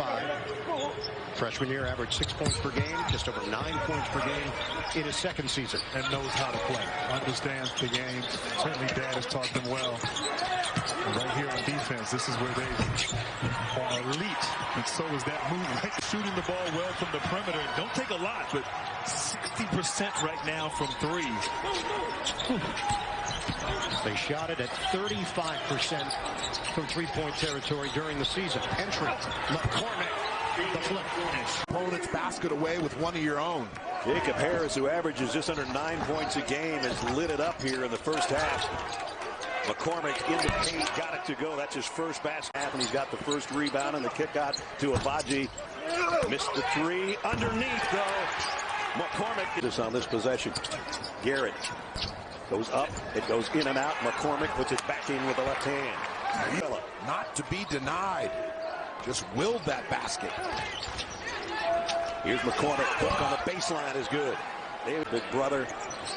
5. Freshman year averaged 6 points per game, just over 9 points per game in his second season. And knows how to play, understands the game. Certainly Dad has taught them well. And right here on defense, this is where they are elite, and so is that movement. Shooting the ball well from the perimeter. Don't take a lot, but 60% right now from threes. They shot it at 35% from three-point territory during the season. Entry, McCormack, the flip. Opponent's basket away with one of your own. Jacob Harris, who averages just under 9 points a game, has lit it up here in the first half. McCormack in the paint, got it to go. That's his first basket, and he's got the first rebound and the kick out to Abaji. Missed the three. Underneath, though, McCormack is on this possession. Garrett goes up. It goes in and out. McCormack puts it back in with the left hand. Not to be denied. Just willed that basket. Here's McCormack. Hook on the baseline is good. Big brother,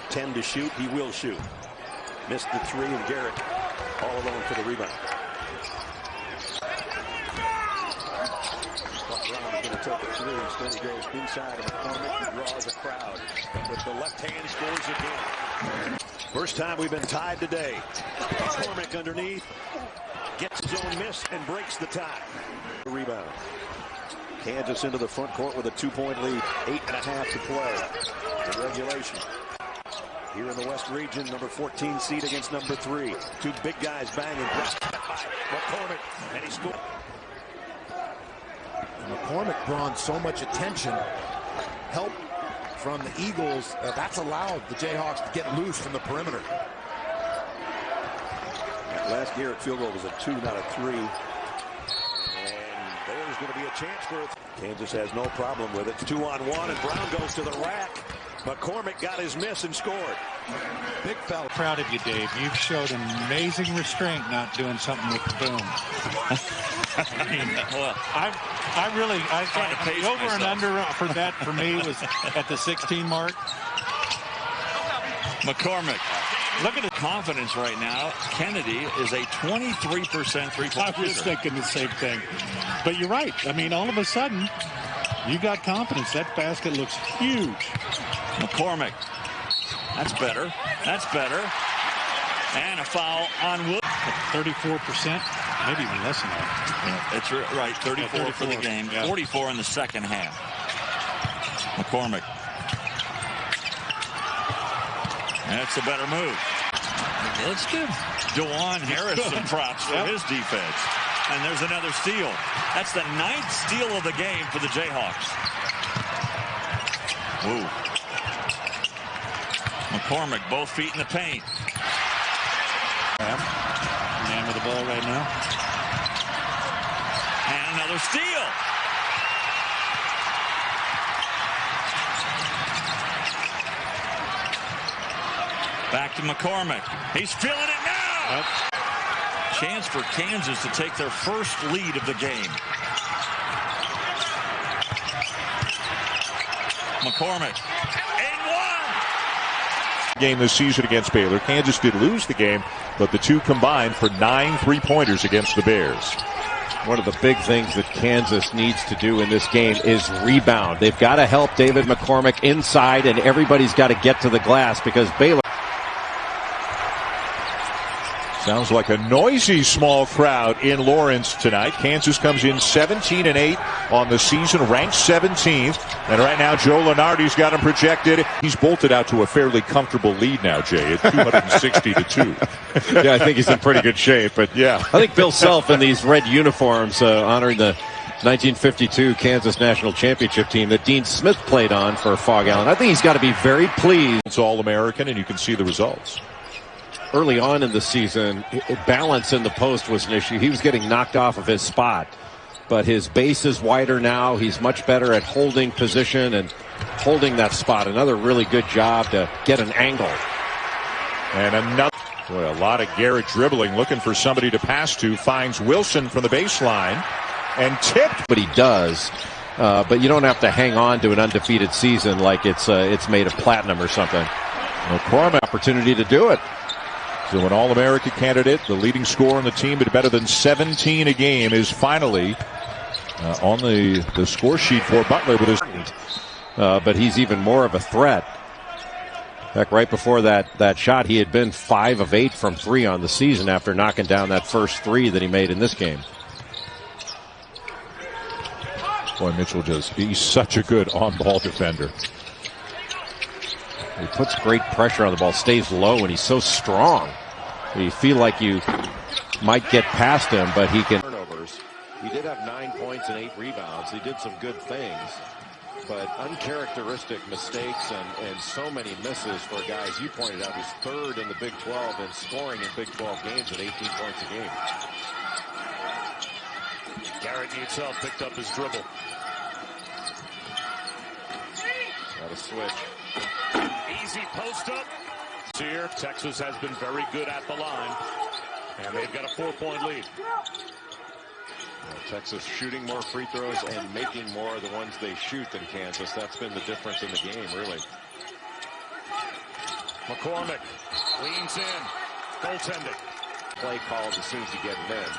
10 to shoot. He will shoot. Missed the three, and Garrett all alone for the rebound. Brown is going to take a three. Instead, he goes inside of McCormack, who draws a crowd. With the left hand, scores again. First time we've been tied today. McCormack underneath. Gets his own miss and breaks the tie. Rebound. Kansas into the front court with a 2-point lead. 8.5 to play in regulation. Here in the West region, number 14 seed against number 3. Two big guys banging. McCormack, and he scored. McCormack drawn so much attention. Help from the Eagles. That's allowed the Jayhawks to get loose from the perimeter. That last Garrett field goal was a 2, not a 3. And there's going to be a chance for it. Kansas has no problem with it. 2-on-1, and Brown goes to the rack. McCormack got his miss and scored. Big fella. Proud of you, Dave. You've showed amazing restraint not doing something with the boom. I mean, well, the over and under for that for me was at the 16 mark. McCormack. Look at his confidence right now. Kennedy is a 23% three-point shooter. I was thinking the same thing. But you're right. I mean, all of a sudden, you got confidence. That basket looks huge. McCormack. That's better. That's better. And a foul on Wood. 34%. Maybe even less than that. Yeah, that's right. 34 for the game. Yeah. 44 in the second half. McCormack. That's a better move. Let's give DeJuan Harris some props for his defense. And there's another steal. That's the 9th steal of the game for the Jayhawks. Woo. McCormack, both feet in the paint. Man with the ball right now. And another steal. Back to McCormack. He's feeling it now. Yep. Chance for Kansas to take their first lead of the game. McCormack. And one. Game this season against Baylor. Kansas did lose the game, but the two combined for 9 3-pointers against the Bears. One of the big things that Kansas needs to do in this game is rebound. They've got to help David McCormack inside, and everybody's got to get to the glass because Baylor. Sounds like a noisy small crowd in Lawrence tonight. Kansas comes in 17-8 on the season, ranked 17th. And right now, Joe Lunardi's got him projected. He's bolted out to a fairly comfortable lead now, Jay, at 260-2. Yeah, I think he's in pretty good shape. But yeah, I think Bill Self in these red uniforms honoring the 1952 Kansas National Championship team that Dean Smith played on for Fog Allen. I think he's got to be very pleased. It's All-American, and you can see the results. Early on in the season, balance in the post was an issue. He was getting knocked off of his spot, but his base is wider now. He's much better at holding position and holding that spot. Another really good job to get an angle. And another, boy, a lot of Garrett dribbling, looking for somebody to pass to. Finds Wilson from the baseline and tipped. But he does. But you don't have to hang on to an undefeated season like it's made of platinum or something. McCormack opportunity to do it. So an All-American candidate, the leading scorer on the team at better than 17 a game, is finally on the score sheet for Butler with his. But he's even more of a threat. In fact, right before that shot, he had been 5 of 8 from 3 on the season after knocking down that first 3 that he made in this game. Boy, Mitchell he's such a good on-ball defender. He puts great pressure on the ball, stays low, and he's so strong. You feel like you might get past him, but he can. Turnovers. He did have 9 points and 8 rebounds. He did some good things, but uncharacteristic mistakes and so many misses for a guy, as you pointed out, who's 3rd in the Big 12 in scoring in Big 12 games at 18 points a game. Garrett himself picked up his dribble. Got a switch. Easy post up. Here, Texas has been very good at the line, and they've got a 4-point lead. Texas shooting more free throws and making more of the ones they shoot than Kansas. That's been the difference in the game, really. McCormack leans in. Goaltending. Play calls as soon as you get it in.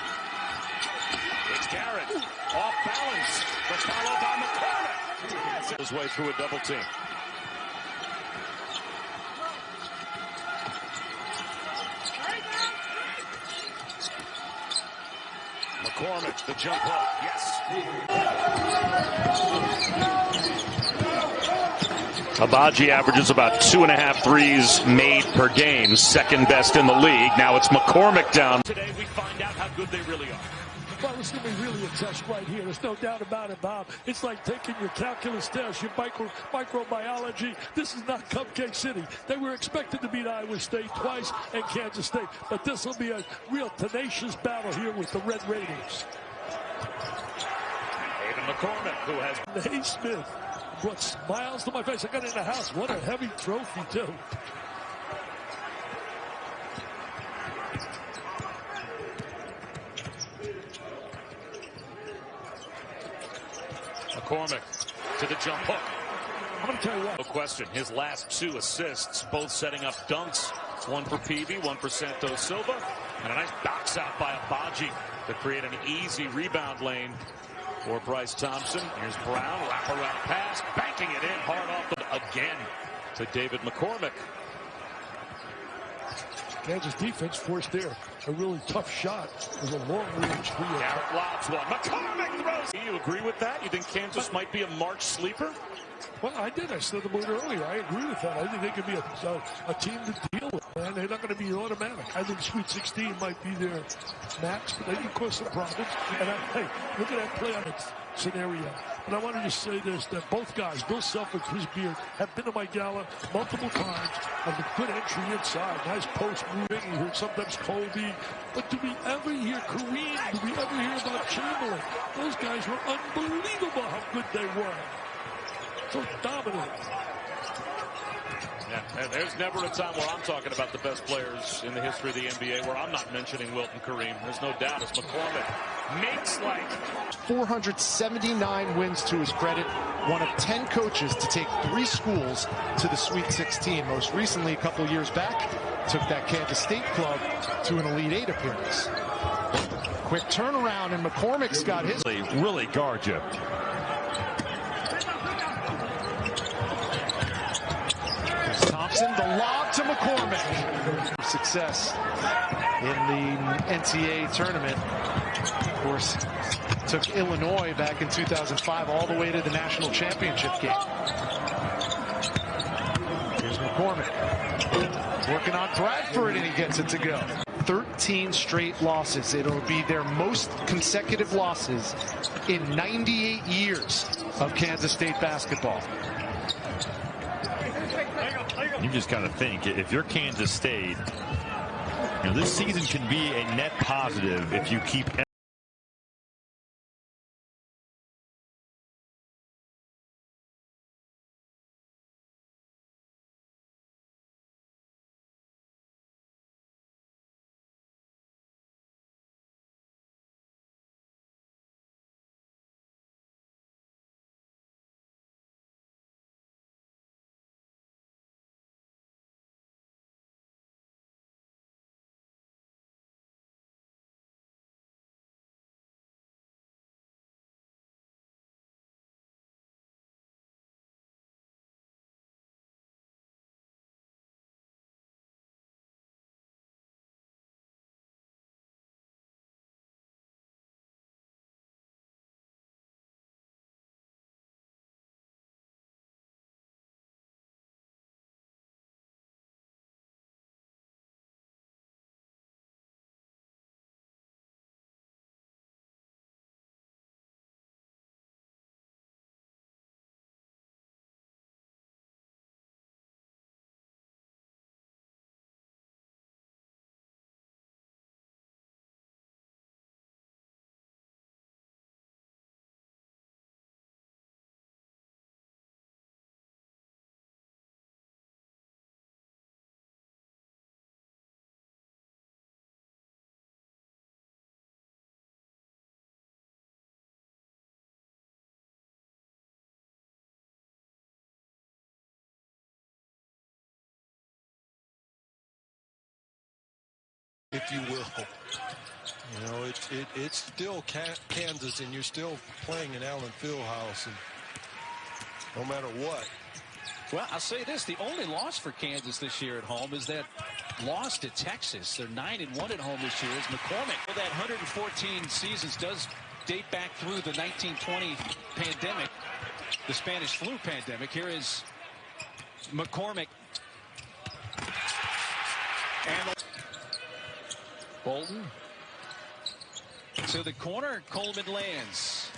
It's Garrett. Off balance. But followed by McCormack. His way through a double team. McCormack, the jump hook. Yes. Abaji averages about 2.5 threes made per game, 2nd best in the league. Now it's McCormack down. Today we find out how good they really are. Well, it's going to be really a test right here. There's no doubt about it, Bob. It's like taking your calculus test, your microbiology. This is not Cupcake City. They were expected to beat Iowa State twice and Kansas State. But this will be a real tenacious battle here with the Red Raiders. David McCormack, who has... Naismith brought smiles to my face. I got in the house. What a heavy trophy, too. McCormack to the jump hook. I'm going to tell you what. No question. His last 2 assists, both setting up dunks. One for Peavy, one for Santos Silva. And a nice box out by Abaji to create an easy rebound lane for Bryce Thompson. Here's Brown, wraparound pass, banking it in hard off again to David McCormack. Kansas defense forced there a really tough shot. It was a long-range three. Garrett lobs one. McCormack throws. Do you agree with that? You think Kansas might be a March sleeper? Well, I did. I said the word earlier. I agree with that. I think they could be a team to deal with, man. They're not going to be automatic. I think Sweet 16 might be their max, but they can cause some problems. And hey, look at that play on it scenario. But I want to just say this, that both guys, Bill Self and Chris Beard, have been to my gala multiple times. Have a good entry inside. Nice post moving. You heard sometimes Colby. But do we ever hear Kareem? Do we ever hear about Chamberlain? Those guys were unbelievable how good they were. So dominant. Yeah, and there's never a time where I'm talking about the best players in the history of the NBA where I'm not mentioning Wilton Kareem. There's no doubt. As McCormack makes like 479 wins to his credit. One of 10 coaches to take 3 schools to the Sweet 16. Most recently, a couple years back, took that Kansas State club to an Elite 8 appearance. Quick turnaround, and McCormack's got his. Really guard you. Thompson, the lob to McCormack. Success in the NCAA tournament. Of course, took Illinois back in 2005 all the way to the national championship game. Here's McCormack. Working on Bradford, and he gets it to go. 13 straight losses. It'll be their most consecutive losses in 98 years of Kansas State basketball. You just got to think, if you're Kansas State, this season can be a net positive if you keep if you will. You know, it's still Kansas, and you're still playing in Allen Fieldhouse, and no matter what. Well, I'll say this. The only loss for Kansas this year at home is that loss to Texas. They're 9-1 at home this year. Is McCormack. Well, that 114 seasons does date back through the 1920 pandemic, the Spanish flu pandemic. Here is McCormack. And Bolton to the corner. Coleman lands.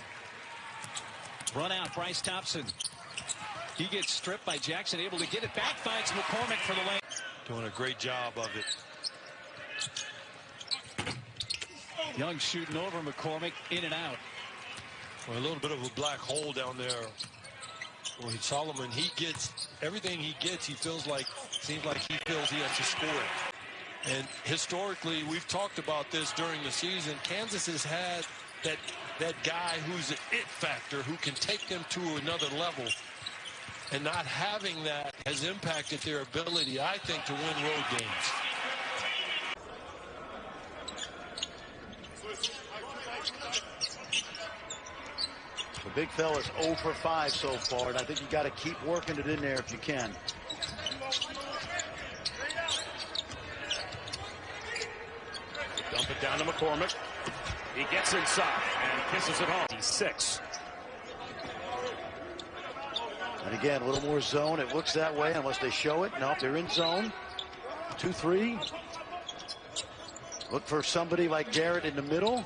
Run out. Bryce Thompson. He gets stripped by Jackson, able to get it back, finds McCormack for the lane. Doing a great job of it. Young shooting over McCormack, in and out. Well, a little bit of a black hole down there. Well, Solomon, he gets everything he gets. Seems like he feels he has to score it. And historically, we've talked about this during the season. Kansas has had that guy who's an it factor who can take them to another level. And not having that has impacted their ability, I think, to win road games. The big fella's 0 for 5 so far, and I think you got to keep working it in there if you can. Dump it down to McCormack. He gets inside and kisses it home. He's 6. And again, a little more zone. It looks that way unless they show it. No, they're in zone. 2-3. Look for somebody like Garrett in the middle.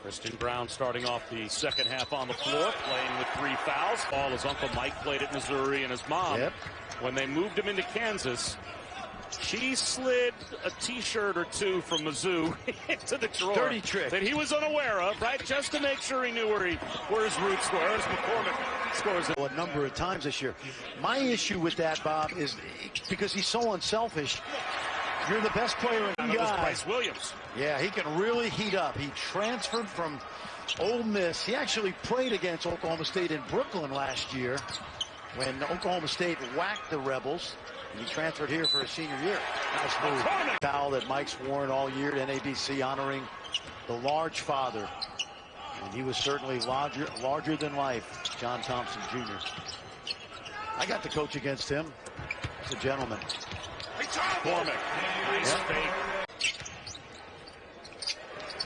Kristen Brown starting off the second half on the floor, playing with 3 fouls. All his Uncle Mike played at Missouri, and his mom, when they moved him into Kansas, she slid a T-shirt or 2 from Mizzou into the drawer. Dirty trick. That he was unaware of, right? Just to make sure he knew where his roots were. As McCormack scores it. A number of times this year. My issue with that, Bob, is because he's so unselfish. You're the best player in the guy. Bryce Williams. Yeah, he can really heat up. He transferred from Ole Miss. He actually played against Oklahoma State in Brooklyn last year when Oklahoma State whacked the Rebels. He transferred here for his senior year. Nice move. Foul that Mike's worn all year at NABC, honoring the large father. And he was certainly larger than life, John Thompson Jr. I got to coach against him. He's a gentleman. McCormack. Nice fake.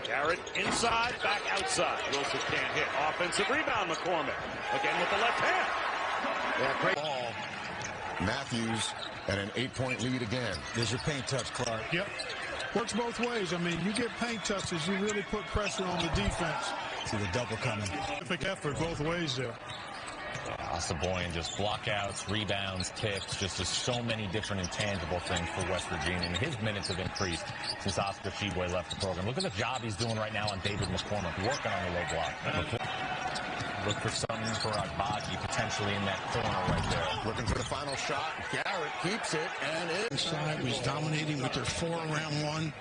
Garrett inside, back outside. Wilson can't hit. Offensive rebound, McCormack. Again with the left hand. Yeah, great ball. Matthews at an 8-point lead again. There's your paint touch, Clark. Yep. Works both ways. I mean, you get paint touches, you really put pressure on the defense. See the double coming. Terrific effort both ways there. Boyan, just blockouts, rebounds, tips, just so many different intangible things for West Virginia. And his minutes have increased since Oscar Tshiebwe left the program. Look at the job he's doing right now on David McCormack, working on the low block. Look for something for Agbaji potentially in that corner right there. Looking for the final shot. Garrett keeps it, and it. Inside was dominating with their 4-around-1.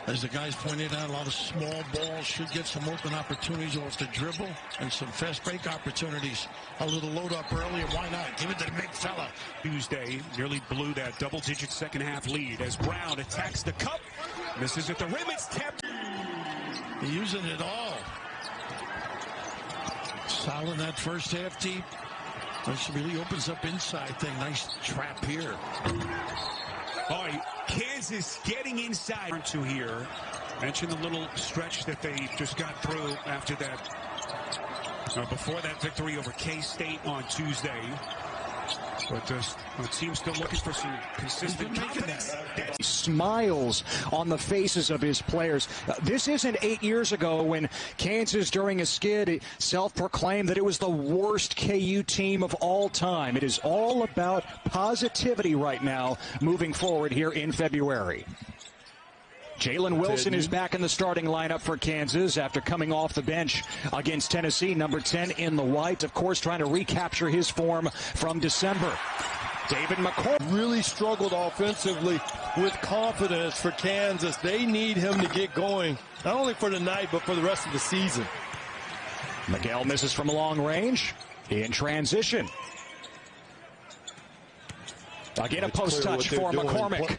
As the guys pointed out, a lot of small balls should get some open opportunities off the dribble and some fast break opportunities. A little load up earlier. Why not? Give it to the big fella. Tuesday nearly blew that double-digit second-half lead as Brown attacks the cup. Misses at the rim. It's tapped. Using it all. Solid that first half deep. This really opens up inside thing. Nice trap here. All right, Kansas getting inside to here. Mentioned the little stretch that they just got through after that, before that victory over K-State on Tuesday. But the team's still looking for some consistent confidence. Smiles on the faces of his players. This isn't 8 years ago when Kansas, during a skid, self-proclaimed that it was the worst KU team of all time. It is all about positivity right now, moving forward here in February. Jalen Wilson is back in the starting lineup for Kansas after coming off the bench against Tennessee, number 10 in the white. Of course, trying to recapture his form from December. David McCormack really struggled offensively with confidence for Kansas. They need him to get going, not only for tonight, but for the rest of the season. Miguel misses from long range in transition. Again, a post touch for McCormack.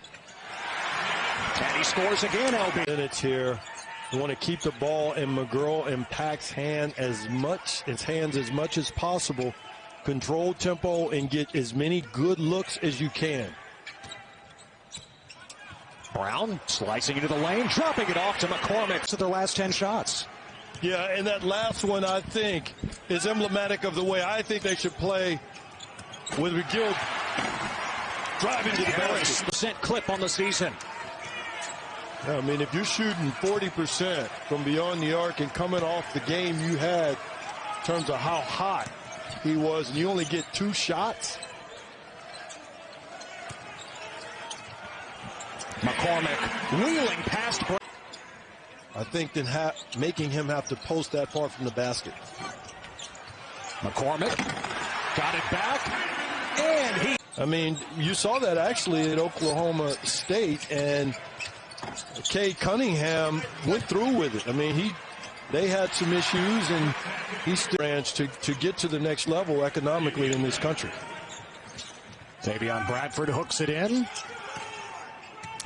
And he scores again, LB. Minutes here. You want to keep the ball in McGurl and Pack's hands as much as possible. Control tempo and get as many good looks as you can. Brown slicing into the lane, dropping it off to McCormack to their last 10 shots. Yeah, and that last one, I think, is emblematic of the way I think they should play with McGill driving to the basket. % clip on the season. I mean, if you're shooting 40% from beyond the arc and coming off the game you had in terms of how hot he was, and you only get 2 shots. McCormack wheeling past. I think that making him have to post that far from the basket. McCormack got it back, and he. I mean, you saw that actually at Oklahoma State, and Kay Cunningham went through with it. I mean, they had some issues, and he still managed to get to the next level economically in this country. Davion Bradford hooks it in.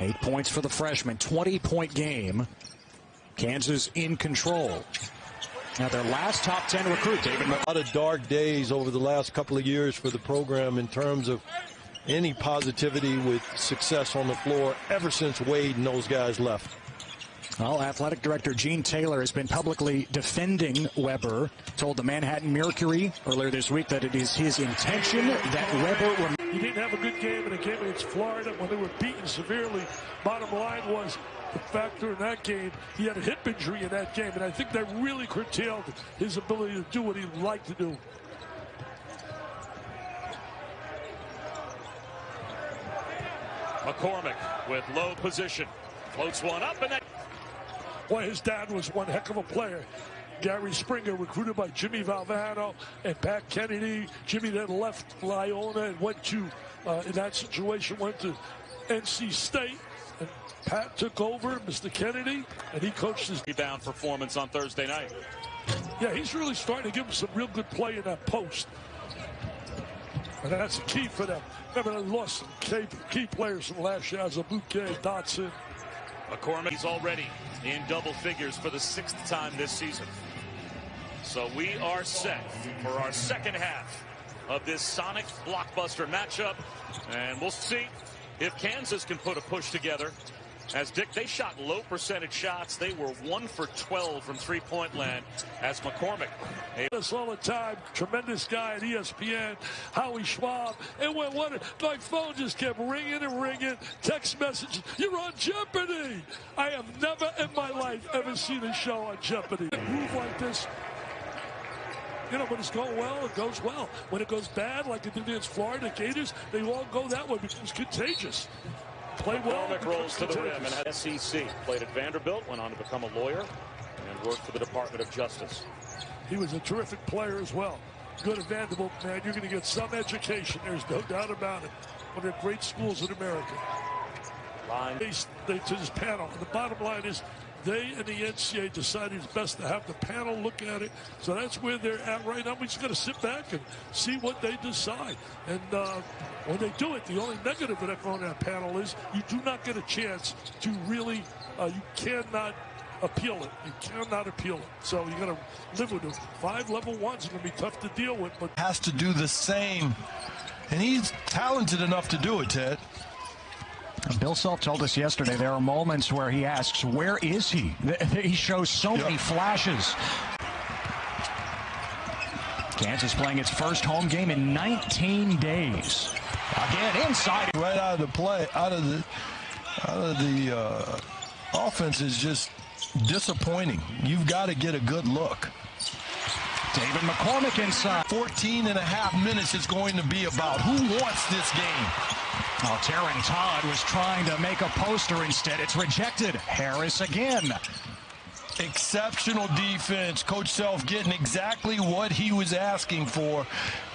8 points for the freshman, 20-point game. Kansas in control. Now their last top 10 recruit, David. A lot of dark days over the last couple of years for the program in terms of any positivity with success on the floor ever since Wade and those guys left. Well, athletic director Gene Taylor has been publicly defending Weber. Told the Manhattan Mercury earlier this week that it is his intention that Weber. He didn't have a good game in a game against Florida when they were beaten severely. Bottom line was the factor in that game. He had a hip injury in that game, and I think that really curtailed his ability to do what he liked to do. McCormack with low position. Floats one up, and that. Boy, his dad was one heck of a player. Gary Springer, recruited by Jimmy Valvano and Pat Kennedy. Jimmy then left Iona and went to, in that situation, went to NC State. And Pat took over, Mr. Kennedy, and he coached his rebound performance on Thursday night. Yeah, he's really starting to give him some real good play in that post. And that's the key for them. Remember, they lost some key players from last year, as a bouquet, Dotson. McCormack, he's already in double figures for the 6th time this season. So we are set for our second half of this Sonic blockbuster matchup. And we'll see if Kansas can put a push together. As Dick, they shot low percentage shots. They were 1 for 12 from three-point land as McCormack. This all the time. Tremendous guy at ESPN, Howie Schwab. And when my phone just kept ringing and ringing, text messages, you're on Jeopardy! I have never in my life ever seen a show on Jeopardy. A move like this, you know, when it's going well, it goes well. When it goes bad, like it did against Florida Gators, they all go that way because it's contagious. Play well. McCormack rolls to the rim and had SEC. Played at Vanderbilt, went on to become a lawyer, and worked for the Department of Justice. He was a terrific player as well. Go to Vanderbilt, man, you're going to get some education. There's no doubt about it. One of the great schools in America. They to this panel. And the bottom line is they and the NCAA decided it's best to have the panel look at it. So that's where they're at right now. We just got to sit back and see what they decide. And when they do it, the only negative that on that panel is you do not get a chance to really, you cannot appeal it. You cannot appeal it. So you got to live with it. 5 level ones are going to be tough to deal with. But has to do the same. And he's talented enough to do it, Ted. Bill Self told us yesterday there are moments where he asks, where is he? He shows so many flashes. Kansas playing its first home game in 19 days. Again, inside. Right out of the play, out of the offense is just disappointing. You've got to get a good look. David McCormack inside. 14.5 minutes is going to be about who wants this game. Well, Taryn Todd was trying to make a poster. Instead, it's rejected. Harris again. Exceptional defense. Coach Self getting exactly what he was asking for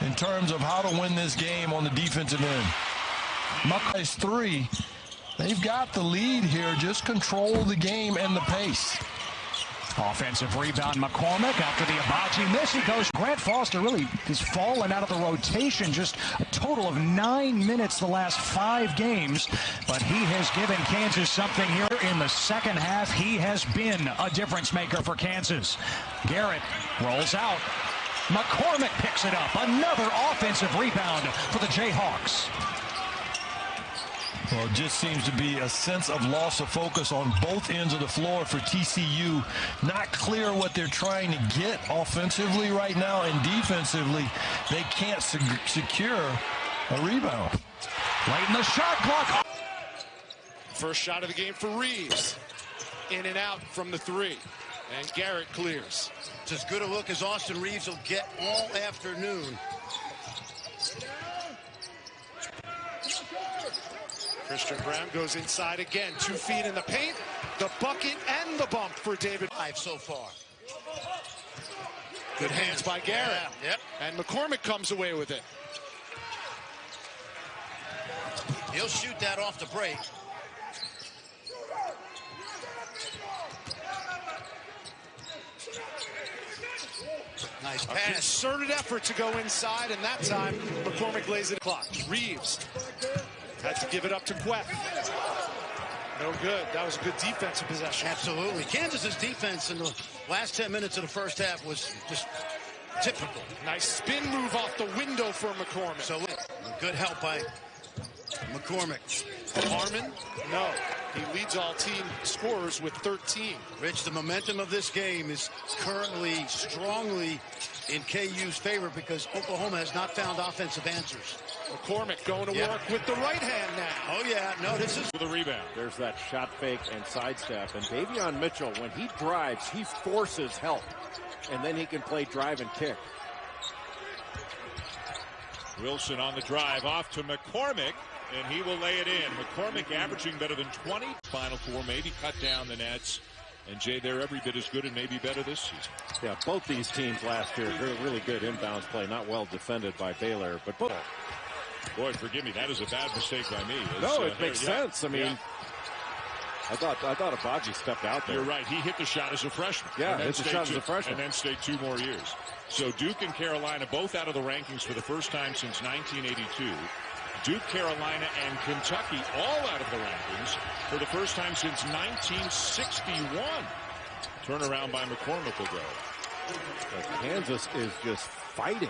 in terms of how to win this game on the defensive end. Muckey's 3. They've got the lead here. Just control the game and the pace. Offensive rebound, McCormack after the Abaji miss. He goes. Grant Foster really has fallen out of the rotation. Just a total of 9 minutes the last 5 games. But he has given Kansas something here in the second half. He has been a difference maker for Kansas. Garrett rolls out. McCormack picks it up. Another offensive rebound for the Jayhawks. Well, it just seems to be a sense of loss of focus on both ends of the floor for TCU. Not clear what they're trying to get offensively right now, and defensively, they can't secure a rebound. Late in the shot clock. First shot of the game for Reeves. In and out from the 3. And Garrett clears. It's as good a look as Austin Reeves will get all afternoon. Christian Brown goes inside again. 2 feet in the paint. The bucket and the bump for David. 5 so far. Good hands by Garrett. Yeah, yep. And McCormack comes away with it. He'll shoot that off the break. Nice pass. A concerted effort to go inside, and that time McCormack lays it clock. Reeves had to give it up to Queth. No good. That was a good defensive possession. Absolutely. Kansas's defense in the last 10 minutes of the first half was just typical. Nice spin move off the window for McCormack. So good help by McCormack. Harmon? No. He leads all team scorers with 13. Rich, the momentum of this game is currently strongly in KU's favor because Oklahoma has not found offensive answers. McCormack going to work with the right hand now. Oh, yeah. No, this is... For the rebound. There's that shot fake and sidestep. And Davion Mitchell, when he drives, he forces help. And then he can play drive and kick. Wilson on the drive off to McCormack, and he will lay it in. McCormack averaging better than 20. Final 4, maybe cut down the nets. And Jay, they're every bit as good and maybe better this season. Yeah, both these teams last year, really good inbounds play. Not well defended by Baylor, but both. Boy, forgive me, that is a bad mistake by me. No, it makes sense. I mean, I thought Abaji stepped out there. You're right. He hit the shot as a freshman. Yeah, hit the shot as a freshman. And then stayed 2 more years. So Duke and Carolina both out of the rankings for the first time since 1982. Duke, Carolina, and Kentucky all out of the rankings for the first time since 1961. Turnaround by McCormack will go. But Kansas is just fighting.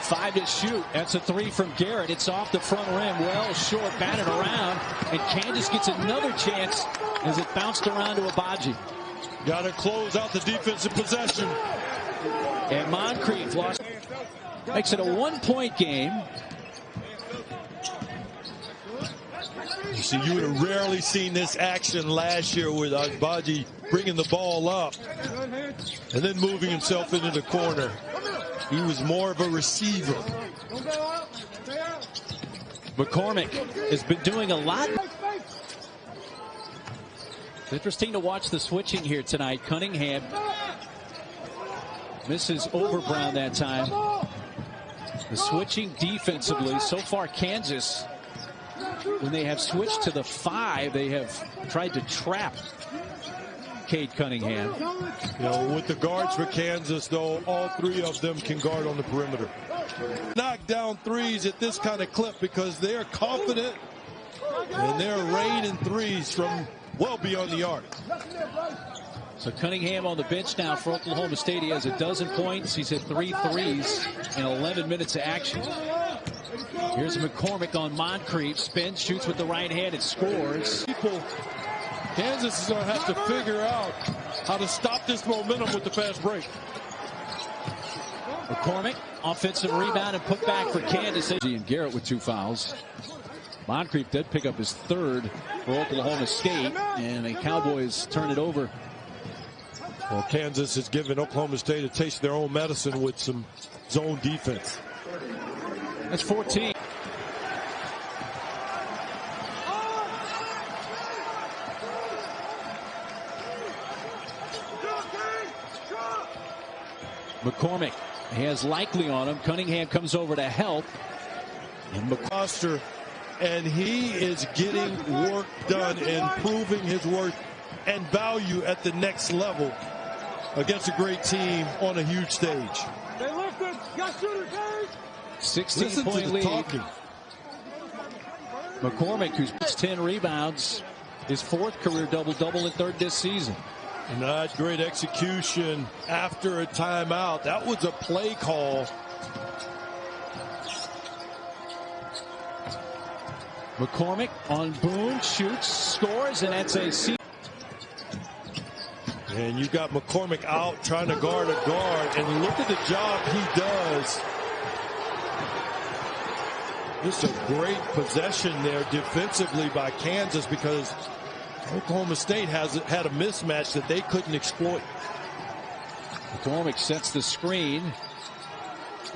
5 to shoot. That's a 3 from Garrett. It's off the front rim. Well short, batted around. And Kansas gets another chance as it bounced around to Abaji. Got to close out the defensive possession. And Moncrief lost. Makes it a 1-point game. You see, you would have rarely seen this action last year with Abaji bringing the ball up and then moving himself into the corner. He was more of a receiver. McCormack has been doing a lot. It's interesting to watch the switching here tonight. Cunningham misses over Brown that time. The switching defensively. So far, Kansas, when they have switched to the 5, they have tried to trap Cade Cunningham. You know, with the guards for Kansas, though, all 3 of them can guard on the perimeter. Knock down threes at this kind of clip because they're confident and they're raining threes from well beyond the arc. So Cunningham on the bench now for Oklahoma State. He has 12 points. He's hit 3 threes in 11 minutes of action. Here's McCormack on Moncrief. Spins, shoots with the right hand, and scores. Kansas is going to have to figure out how to stop this momentum with the fast break. McCormack, offensive rebound and put back for Kansas. And Garrett with 2 fouls. Moncrief did pick up his 3rd for Oklahoma State, and the Cowboys turn it over. Well, Kansas has given Oklahoma State a taste of their own medicine with some zone defense. That's 14. McCormack has Likely on him. Cunningham comes over to help. And McCoster and he is getting work done and proving his worth and value at the next level against a great team on a huge stage. 16-point lead. Talking. McCormack, who's 10 rebounds, his 4th career double-double and 3rd this season. Not great execution after a timeout. That was a play call. McCormack on Boone, shoots, scores, and that's a C. And you got McCormack out trying to guard a guard, and look at the job he does. This is a great possession there defensively by Kansas, because Oklahoma State has had a mismatch that they couldn't exploit. McCormack sets the screen.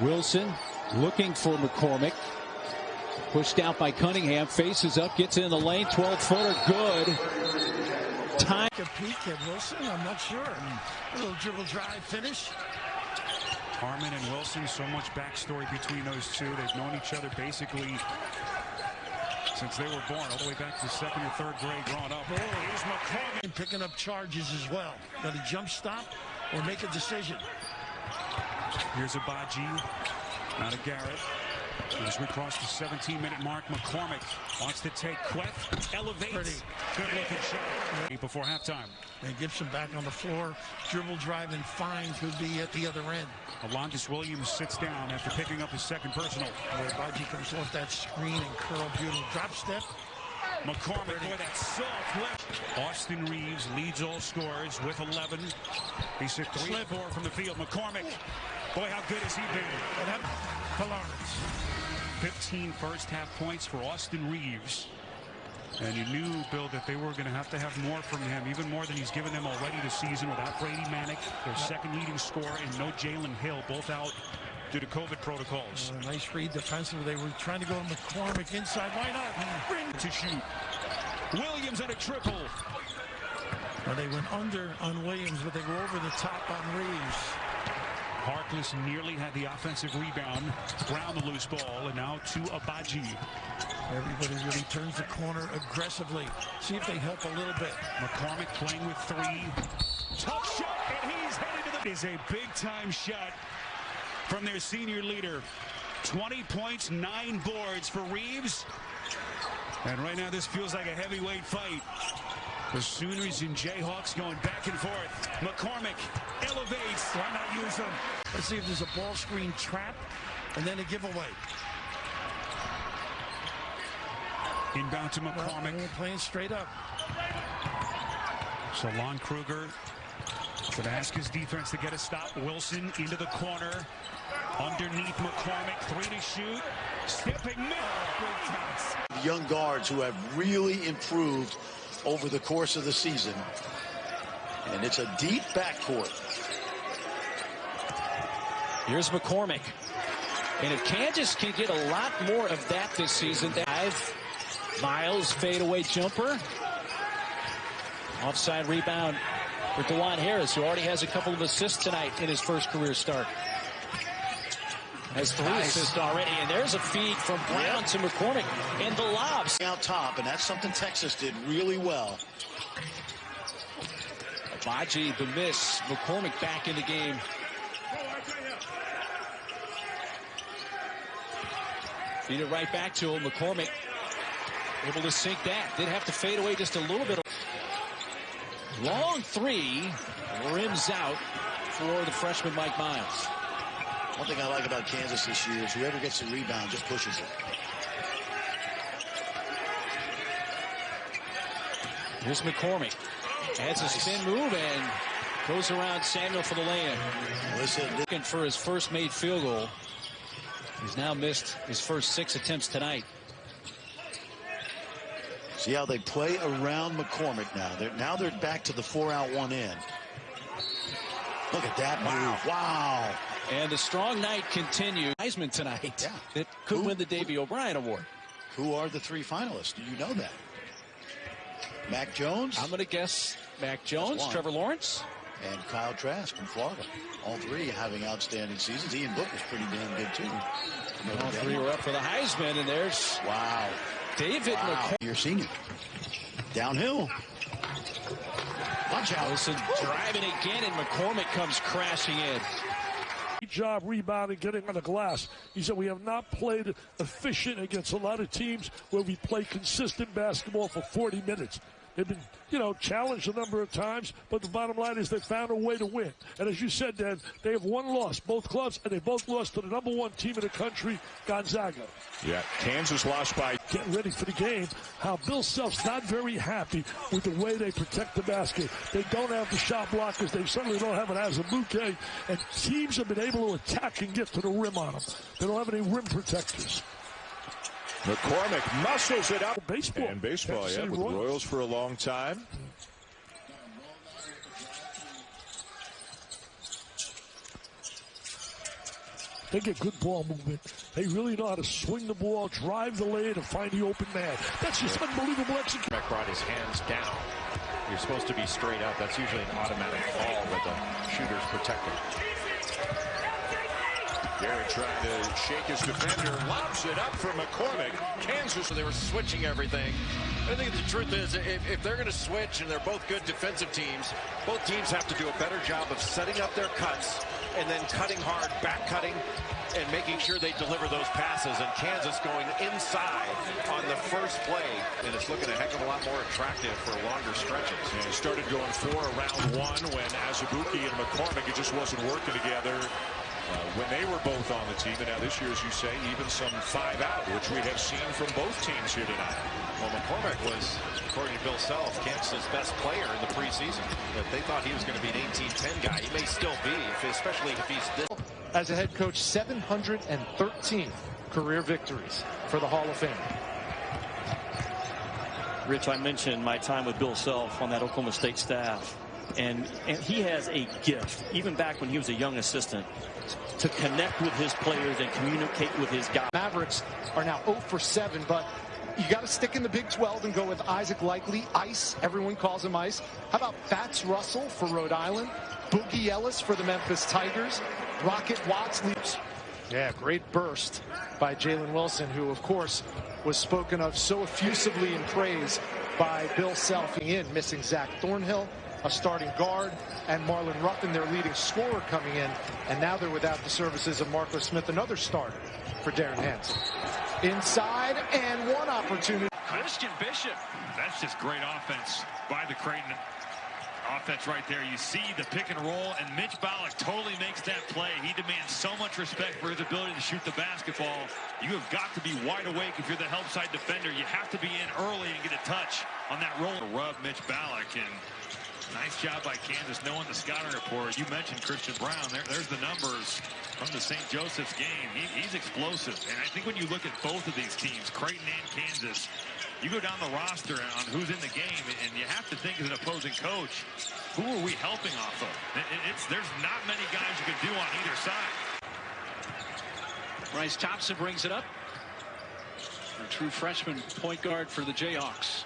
Wilson looking for McCormack. Pushed out by Cunningham. Faces up, gets in the lane. 12-footer, good. Time. A peek at Wilson, I'm not sure. A little dribble drive finish. Harmon and Wilson, so much backstory between those two. They've known each other basically since they were born, all the way back to 2nd or 3rd grade growing up. Here's McCormack picking up charges as well. Got to jump stop or make a decision. Here's Abaji. Out of Garrett. As we cross the 17-minute mark, McCormack wants to take Queth, elevates. Good looking shot before halftime. And Gibson back on the floor. Dribble drive and finds would be at the other end. Alondas Williams sits down after picking up his 2nd personal. Where Baji comes off that screen and curl, beautiful drop step. McCormack, boy, that soft left. Austin Reeves leads all scorers with 11. He's hit 3 of 4 from the field. McCormack, boy, how good has he been? For Lawrence. 15 first-half points for Austin Reeves. And you knew, Bill, that they were going to have more from him, even more than he's given them already this season without Brady Manick, their 2nd leading scorer, and no Jalen Hill, both out due to COVID protocols. Nice read defensively. They were trying to go to McCormack inside. Why not? Bring to shoot. Williams at a triple. Well, they went under on Williams, but they go over the top on Reeves. Harkless nearly had the offensive rebound, ground the loose ball, and now to Abaji. Everybody really turns the corner aggressively. See if they help a little bit. McCormack playing with 3. Tough shot, and he's headed to the... Is a big-time shot from their senior leader. 20 points, 9 boards for Reeves. And right now, this feels like a heavyweight fight. The Sooners and Jayhawks going back and forth. McCormack elevates. Why not use them? Let's see if there's a ball screen trap and then a giveaway. Inbound to McCormack. Well, playing straight up. So Lon Kruger should ask his defense to get a stop. Wilson into the corner. Underneath McCormack. 3 to shoot. Stepping middle. The young guards who have really improved over the course of the season. And it's a deep backcourt. Here's McCormack. And if Kansas can get a lot more of that this season, Miles fadeaway jumper. Offside rebound for DeJuan Harris, who already has a couple of assists tonight in his 1st career start. Has 3 assists already, and there's a feed from Brown to McCormack, and the lobs. Out top, and that's something Texas did really well. Abaji, the miss. McCormack back in the game. Feed it right back to him. McCormack able to sink that. Did have to fade away just a little bit. Long 3, rims out for the freshman Mike Miles. One thing I like about Kansas this year is whoever gets the rebound just pushes it. Here's McCormack. Adds a spin move and goes around Samuel for the lay-in. Looking for his first made field goal. He's now missed his first 6 attempts tonight. See how they play around McCormack now. Now they're back to the 4-out, 1-in. Look at that move. Wow. And the strong night continues. Heisman tonight. Yeah. It could win the Davey O'Brien Award. Who are the 3 finalists? Do you know that? Mac Jones? I'm going to guess Mac Jones, Trevor Lawrence. And Kyle Trask from Florida. All 3 having outstanding seasons. Ian Book is pretty damn good, too. All 3 are up for the Heisman, and there's... Wow. David McCormack. Your senior. Downhill. Watch out. Wilson driving again, and McCormack comes crashing in. Great job rebounding, getting on the glass. He said, we have not played efficient against a lot of teams where we play consistent basketball for 40 minutes. They've been, challenged a number of times, but the bottom line is they found a way to win. And as you said, Dan, they have one loss, both clubs, and they both lost to the #1 team in the country, Gonzaga. Yeah, Kansas lost by. Getting ready for the game, how Bill Self's not very happy with the way they protect the basket. They don't have the shot blockers. They certainly don't have an Azubuike. And teams have been able to attack and get to the rim on them. They don't have any rim protectors. McCormack muscles it up. Baseball. And baseball, with Royals for a long time. They get good ball movement. They really know how to swing the ball, drive the lane, and find the open man. That's just unbelievable execution. McCormack brought his hands down. You're supposed to be straight up. That's usually an automatic fall with the shooter's protected. Garrett trying to shake his defender, lobs it up for McCormack. Kansas. They were switching everything. I think the truth is, if they're going to switch and they're both good defensive teams, both teams have to do a better job of setting up their cuts and then cutting hard, back cutting, and making sure they deliver those passes. And Kansas going inside on the first play, and it's looking a heck of a lot more attractive for longer stretches. And he started going 4 around 1 when Azubuike and McCormack, it just wasn't working together. When they were both on the team, and now this year, as you say, even some 5 out, which we have seen from both teams here tonight. Well, McCormack was, according to Bill Self, Kansas' best player in the preseason. But they thought he was going to be an 18-10 guy. He may still be, especially if he's this. As a head coach, 713 career victories for the Hall of Fame. Rich, I mentioned my time with Bill Self on that Oklahoma State staff. And he has a gift, even back when he was a young assistant, to connect with his players and communicate with his guys. Mavericks are now 0 for 7, but you got to stick in the Big 12 and go with Isaac Likely, Ice. Everyone calls him Ice. How about Fats Russell for Rhode Island? Boogie Ellis for the Memphis Tigers? Rocket Watts leaves. Yeah, great burst by Jalen Wilson, who, of course, was spoken of so effusively in praise by Bill Self. Missing Zach Thornhill, a starting guard, and Marlon Ruffin, their leading scorer, coming in. And now they're without the services of Marco Smith, another starter for Darren Hansen. Inside, and one opportunity. Christian Bishop. That's just great offense by the Creighton offense right there. You see the pick and roll, and Mitch Ballack totally makes that play. He demands so much respect for his ability to shoot the basketball. You have got to be wide awake if you're the help side defender. You have to be in early and get a touch on that roll. Rub Mitch Ballack, and nice job by Kansas knowing the scouting report. You mentioned Christian Brown. There's the numbers from the St. Joseph's game. He's explosive. And I think when you look at both of these teams, Creighton and Kansas, you go down the roster on who's in the game, and you have to think as an opposing coach, who are we helping off of? There's not many guys you can do on either side. Bryce Thompson brings it up. A true freshman point guard for the Jayhawks.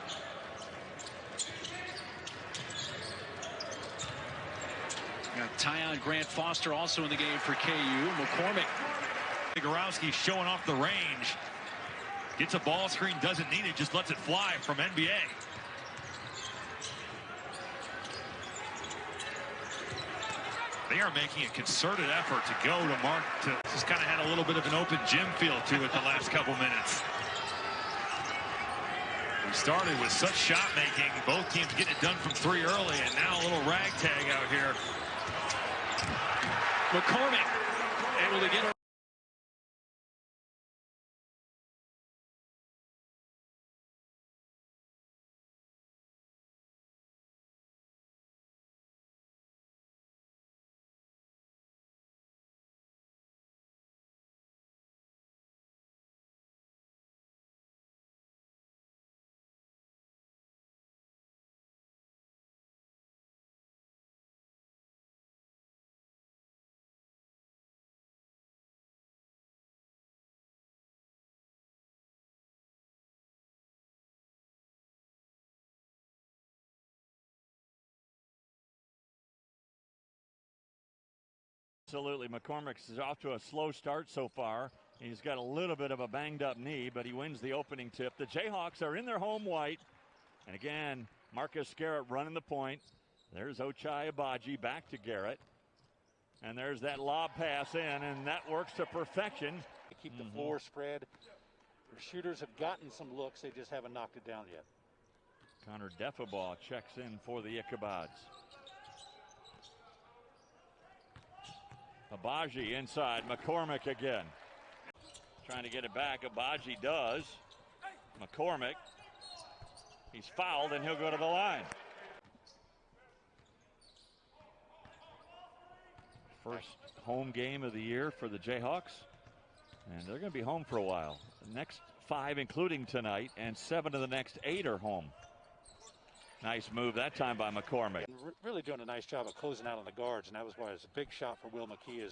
Got Tyon Grant Foster also in the game for KU. McCormack. Gorowski showing off the range. Gets a ball screen, doesn't need it, just lets it fly from NBA. They are making a concerted effort to go to Mark. Just kind of had a little bit of an open gym feel to it the last couple minutes. We started with such shot making, both teams getting it done from 3 early, and now a little ragtag out here. McCormack able to get a Absolutely. McCormack is off to a slow start so far. He's got a little bit of a banged up knee, but he wins the opening tip. The Jayhawks are in their home white. And again, Marcus Garrett running the point. There's Ochai Agbaji back to Garrett. And there's that lob pass in, and that works to perfection. They keep the floor spread. Their shooters have gotten some looks. They just haven't knocked it down yet. Connor Defebaugh checks in for the Ichabods. Agbaji inside. McCormack again. Trying to get it back. Agbaji does. McCormack. He's fouled, and he'll go to the line. First home game of the year for the Jayhawks. And they're going to be home for a while. The next 5, including tonight, and 7 of the next 8 are home. Nice move that time by McCormack. Really doing a nice job of closing out on the guards, and that was why it was a big shot for Will McKee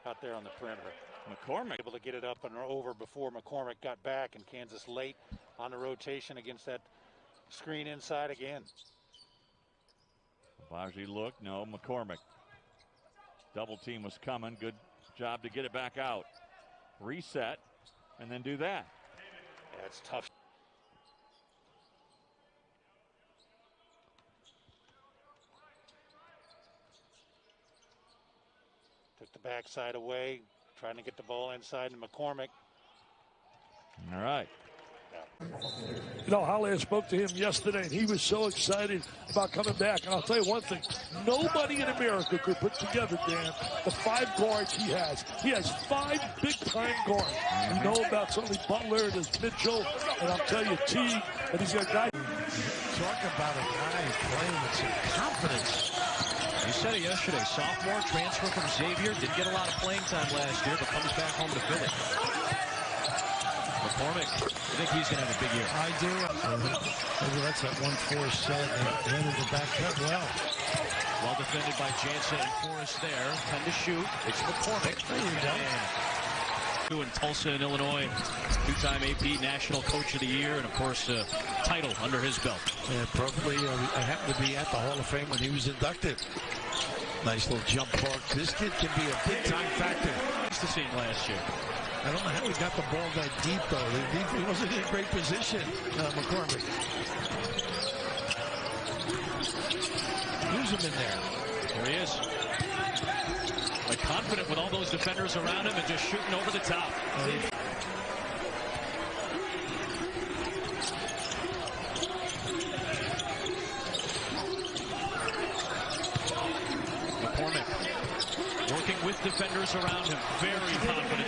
out there on the perimeter. McCormack able to get it up and over before McCormack got back, and Kansas late on the rotation against that screen inside again. Agbaji look, no, McCormack. Double team was coming. Good job to get it back out. Reset, and then do that. Yeah, it's tough. Took the backside away, trying to get the ball inside to McCormack. All right. You know, Halle spoke to him yesterday, and he was so excited about coming back. And I'll tell you one thing, nobody in America could put together, Dan, the 5 guards he has. He has 5 big-time guards. You know about certainly Butler, there's Mitchell, and I'll tell you Teague, and he's got guys. Talk about a guy playing with some confidence. You said it yesterday, sophomore, transfer from Xavier, didn't get a lot of playing time last year, but comes back home to Philly. McCormack, I think he's going to have a big year. I do. Maybe that's that 1-4 set. They ended the back cut well. Well defended by Jansen and Forrest there. 10 to shoot. It's McCormack. There you go. In Tulsa in Illinois. 2-time AP National Coach of the Year, and of course a title under his belt. Yeah, probably I happened to be at the Hall of Fame when he was inducted. Nice little jump ball. This kid can be a big-time factor. Nice to see him last year. I don't know how he got the ball that deep, though. He wasn't in a great position, McCormack. Use him in there. There he is. Like confident with all those defenders around him and just shooting over the top. McCormack working with defenders around him. Very confident.